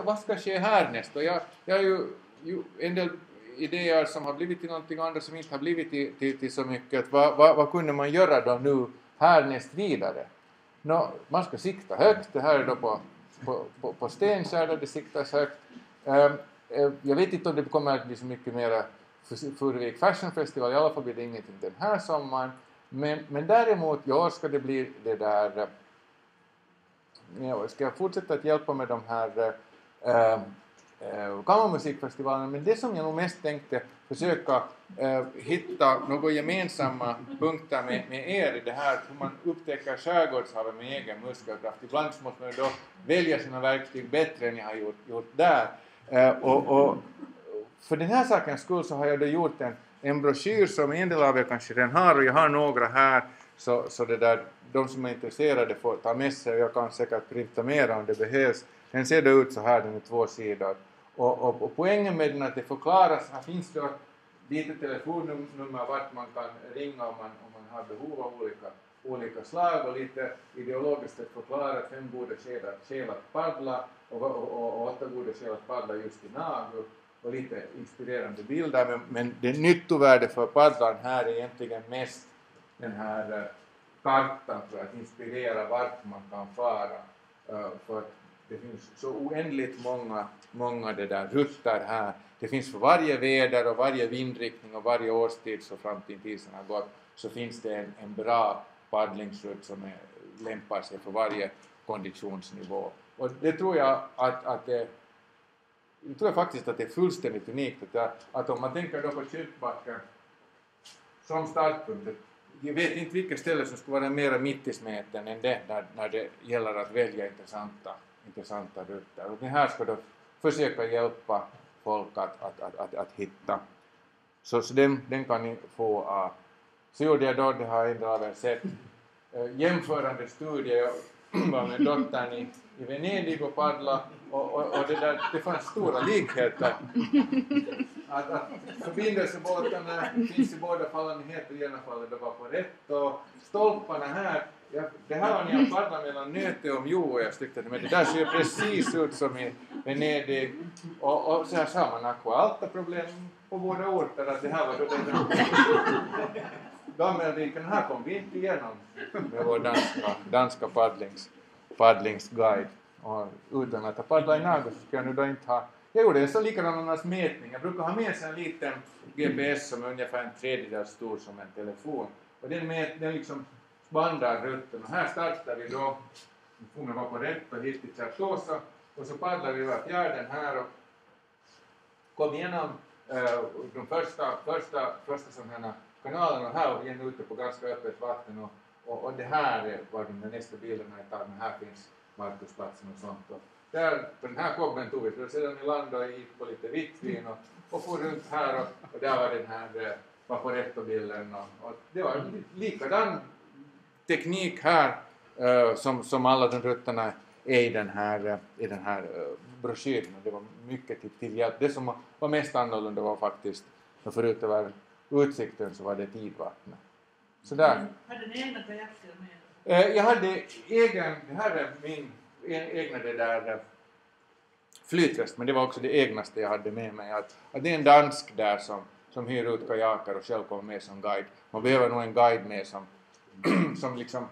Vad ska ske härnäst? Och jag har ju en del idéer som har blivit till någonting, andra som inte har blivit till så mycket. Vad kunde man göra då nu härnäst vidare? Man ska sikta högt, det här är då på Stenskär där det siktas högt. Jag vet inte om det kommer att bli så mycket mera Furuvik Fashion Festival, i alla fall blir det ingenting den här sommaren. Men däremot i år ska det bli det där, ska jag fortsätta att hjälpa med de här kammarmusikfestivalerna, men det som jag nog mest tänkte försöka hitta några gemensamma punkter med er i det här, hur man upptäcker skärgårdshavet med egen muskelkraft. Ibland måste man då välja sina verktyg bättre än jag har gjort där. Och för den här sakens skull så har jag då gjort en broschyr som en del av er kanske redan har, och jag har några här, så det där, de som är intresserade får ta med sig, och jag kan säkert printa mer om det behövs. Den ser då ut så här, den är 2 sidor. Och poängen med den är att det förklaras, här finns då lite telefonnummer vart man kan ringa om man har behov av olika slag, och lite ideologiskt att förklara 5 goda skäl att paddla och 8 goda skäl att paddla just i Nagu, och lite inspirerande bilder. Men det nyttovärde för paddlaren här är egentligen mest den här kartan för att inspirera vart man kan fara, för att det finns så oändligt många det där rutter här. Det finns för varje väder och varje vindriktning och varje årstid, så fram till isen har gått, så finns det en bra paddlingsrutt som lämpar sig för varje konditionsnivå. Och det tror jag faktiskt att det är fullständigt unikt att om man tänker då på Kyrkbacken som startpunkt, jag vet inte vilka ställen som skulle vara mer mitt i smeten än det när det gäller att välja intressanta rutter. Och det här ska då försöka hjälpa folk att hitta. Så den kan ni få. Så gjorde jag då, det har en av er sett, jämförande studier. Jag var med dottern i Venedig och paddla, och det fanns stora likheter. Att förbindelsebåtarna finns i båda fallen, i helt och ena fallet det var på rätt, och stolparna här, det här var när jag paddlade mellan Nöte och Mjo, och jag tyckte att det där ser ju precis ut som i Venedig, och så här sa man Aqua-Alta-problem på båda orter, att det här var då den Gammelviken, här kom vi inte igenom med vår danska paddlingsguide, och utan att ha paddlat i Nagu så ska jag nu då inte ha. Jag gjorde en så likadan mätning. Jag brukar ha med sig en liten GPS som är ungefär 1/3 stor som en telefon. Och den liksom bandar rutten. Och här startar vi då. Funktionen var på rätt och hit till Chartosa. Och så paddlar vi över fjärden här och kom igenom de första sådana kanalerna här, och igen ute på ganska öppet vatten. Och det här var de nästa bilderna jag tar. Men här finns Markusplatsen och sånt. Och där på den här kobben tog vi för sedan i land och gick på lite vittvin och får runt här, och där var den här Vaporetto-bilden, och det var likadan teknik här som alla de rutterna är i den här broschyren. Det var mycket till hjälp. Det som var mest annorlunda var faktiskt, förut över utsikten så var det tidvattnet. Så där. Hade ni egna kajaker med? Jag hade det här är min egna det där flytväst, men det var också det egnaste jag hade med mig. Att det är en dansk där som hyr ut kajaker och själv kommer med som guide. Man behöver nog en guide med som liksom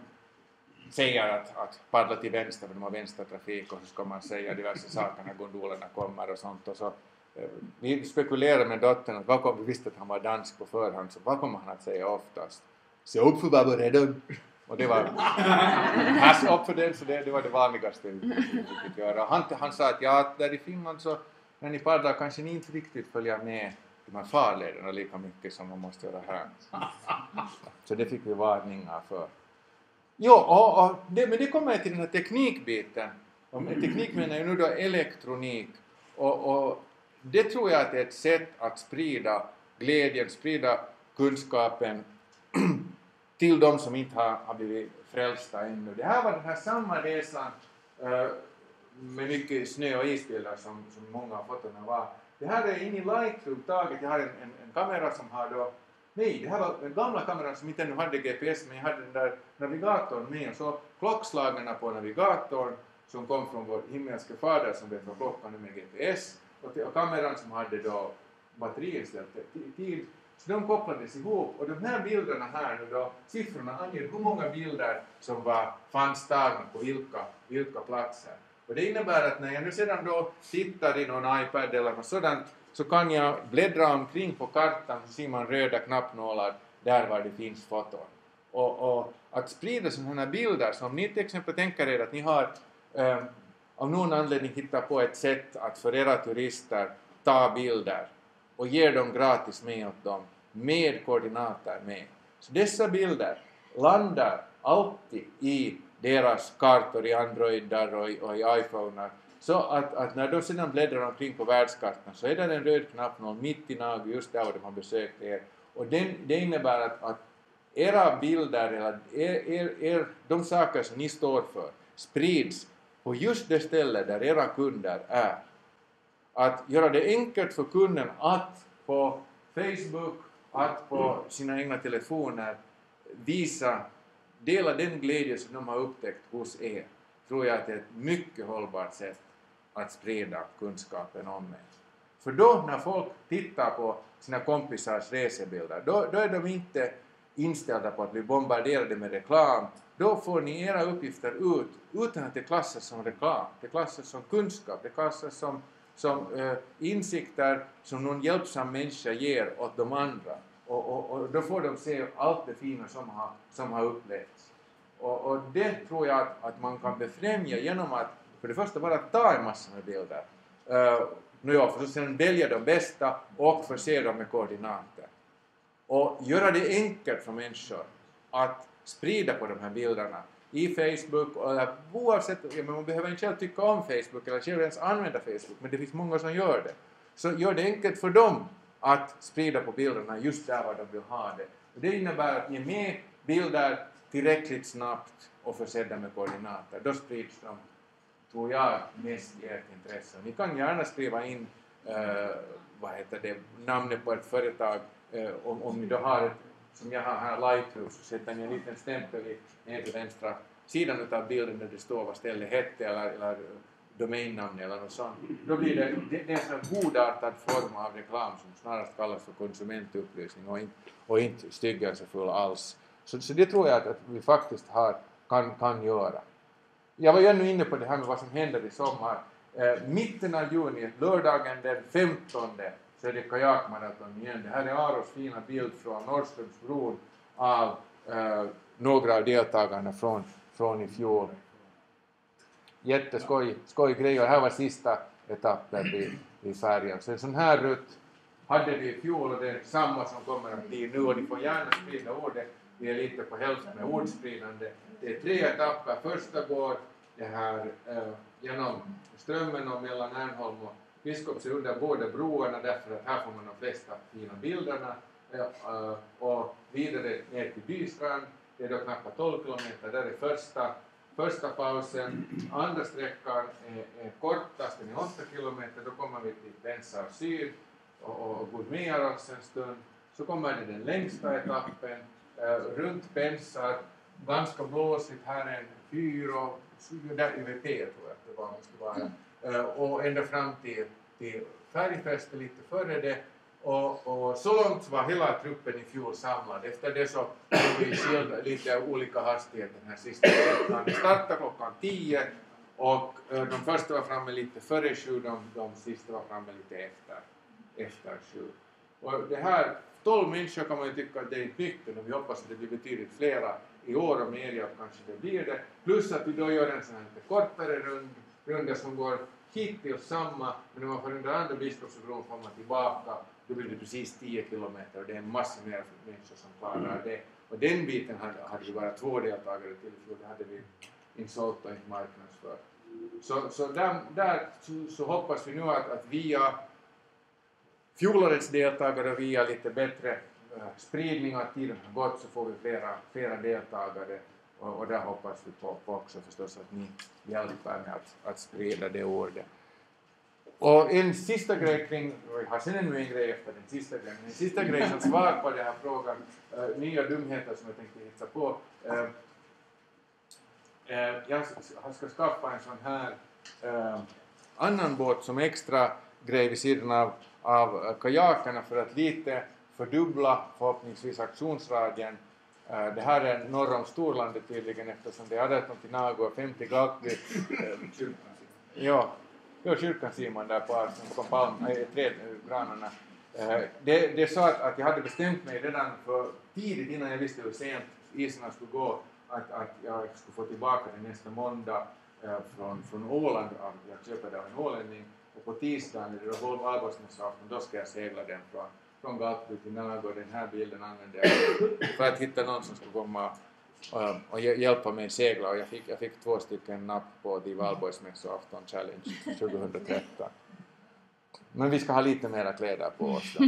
säger att paddla till vänster för de har vänstertrafik, och så ska man säga diverse saker när gondolerna kommer och sånt. Och så, vi spekulerar med dottern att vad kommer, vi visste att han var dansk på förhand, så vad kommer han att säga oftast? Se upp för Vaporetton! Och det var pass upp för den, så det var det vanligaste vi fick göra. Han sa att där i Finland så när ni paddlar kanske ni inte riktigt följer med de här farlederna lika mycket som man måste göra här. Så det fick vi varningar för. Jo, men det kommer till den här teknikbiten. Och med teknik menar jag nu då elektronik. Och det tror jag att det är ett sätt att sprida glädjen, sprida kunskapen till de som inte har blivit frälsta ännu. Det här var den här samma resan med mycket snö och isbilder som många av fotona var. Det här är in i Lightroom taget. Jag har en kamera som har då... Nej, det här var den gamla kameran som inte ännu hade GPS, men jag hade den där navigatorn med. Och så klockslagarna på navigatorn som kom från vår himmelska fader som vet vad klockan är med GPS och kameran som hade då batteriinställt tid. Så de kopplades ihop och de här bilderna här nu då, siffrorna anger hur många bilder som fanns tagna på vilka platser. Och det innebär att när jag nu sedan då tittar i någon iPad eller något sådant så kan jag bläddra omkring på kartan så ser man röda knappnålar där var det finns foton. Och att sprida sådana här bilder, så om ni till exempel tänker er att ni har av någon anledning hittat på ett sätt att för era turister ta bilder och ge dem gratis med åt dem med koordinater med. Så dessa bilder landar alltid i deras kartor i Androidar och i iPhoner. Så att när de sedan bläddrar omkring på världskartan så är det en röd knappnål mitt i nageln just där de har besökt er. Och det innebär att era bilder eller de saker som ni står för sprids på just det ställe där era kunder är. Att göra det enkelt för kunden att på Facebook, att på sina egna telefoner dela den glädje som de har upptäckt hos er, tror jag att det är ett mycket hållbart sätt att sprida kunskapen om er. För då när folk tittar på sina kompisars resebilder, då är de inte inställda på att bli bombarderade med reklam. Då får ni era uppgifter ut utan att det klassas som reklam. Det klassas som kunskap, det klassas som insikter som någon hjälpsam människa ger åt de andra. Och då får de se allt det fina som har upplevts. Och det tror jag att man kan befrämja genom att för det första bara ta en massa med bilder. För att sedan välja de bästa och förse dem med koordinater. Och göra det enkelt för människor att sprida på de här bilderna i Facebook, eller oavsett, man behöver inte själv tycka om Facebook eller själv ens använda Facebook, men det finns många som gör det. Så gör det enkelt för dem att sprida på bilderna just där var de vill ha det. Och det innebär att ni är med bilder tillräckligt snabbt och försedda med koordinater. Då sprids de, tror jag, mest i ert intresse. Ni kan gärna skriva in namnet på ett företag om ni då har ett, som jag har här, Lighthouse, så sätter ni en liten stämpel i nedre vänstra sidan av bilden där det står vad stället hette eller domainnamn eller något sånt. Då blir det en sån godartad form av reklam som snarast kallas för konsumentupplysning och inte styggelsefull alls. Så det tror jag att vi faktiskt kan göra. Jag var ju ännu inne på det här med vad som händer i sommar. Mitten av juni, lördagen den 15, så är det kajakmaraton igen. Det här är Aros fina bild från Norrströmsbron av några av deltagarna från i fjol. Jätteskoj grej, och här var sista etappen vid färjan. Så en sån här rutt hade vi i fjol och det är samma som kommer att bli nu, och ni får gärna sprida ordet. Vi är lite på hälften med ordspridande. Det är 3 etapper. Första går det här genom Strömmen och mellan Ärnholm och Biskops under båda broarna, därför att här får man de flesta fina bilderna. Och vidare ner till Bystrand. Det är då knappt 12 kilometer. Där är första pausen. Andra sträckan är kortast, den är 8 kilometer. Då kommer vi till Bensar syd och Gudmearos en stund. Så kommer det den längsta etappen. Runt Bensar, ganska blåsigt, här är en fyr och där UVP tror jag att det måste vara. Och ända fram till färgfäste lite före det. Och så långt var hela truppen i fjol samlad. Efter det så har vi skilt lite olika hastigheter den här sista veckan. Det startade klockan 10 och de första var framme lite före 7, de sista var framme lite efter 7. Och det här 12 människor kan man ju tycka att det är mycket, och vi hoppas att det blir betydligt flera i år och mer, kanske det blir det. Plus att vi då gör en sån här lite kortare runda som går hittills samma, men när man får under andra Biskopsbron får man tillbaka, då blir det precis 10 kilometer och det är en massa mer människor som klarar det. Och den biten hade vi bara 2 deltagare till, för det hade vi inte sålt och inte marknadsfört. Så där hoppas vi nu att via fjolårets deltagare och via lite bättre spridning av tiden har gått, så får vi flera deltagare, och där hoppas vi på också förstås att ni hjälper med att sprida det ordet. Och en sista grej kring, vi har sen ännu en grej efter den sista grejen, en sista grej som svar på den här frågan, nya dumheter som jag tänkte hitta på. Jag ska skaffa en sån här annan båt som extra grej vid sidan av kajakerna för att lite fördubbla förhoppningsvis aktionsradien. Det här är norr om Storlandet tydligen eftersom det är 18 till Nago och 50 Galtby. Ja, kyrkan ser man där på trädgranarna. Det är så att jag hade bestämt mig redan för tidigt innan jag visste hur sent isarna skulle gå att jag skulle få tillbaka den nästa måndag från Åland. Jag köper det av en ålänning och på tisdagen är det valborgsmässoafton, då ska jag segla den från Galtby till Nago. Den här bilden använde jag för att hitta någon som skulle komma och hjälpa mig segla och jag fick 2 stycken napp på The valborgsmässoafton Challenge 2013. Men vi ska ha lite mera kläder på oss då.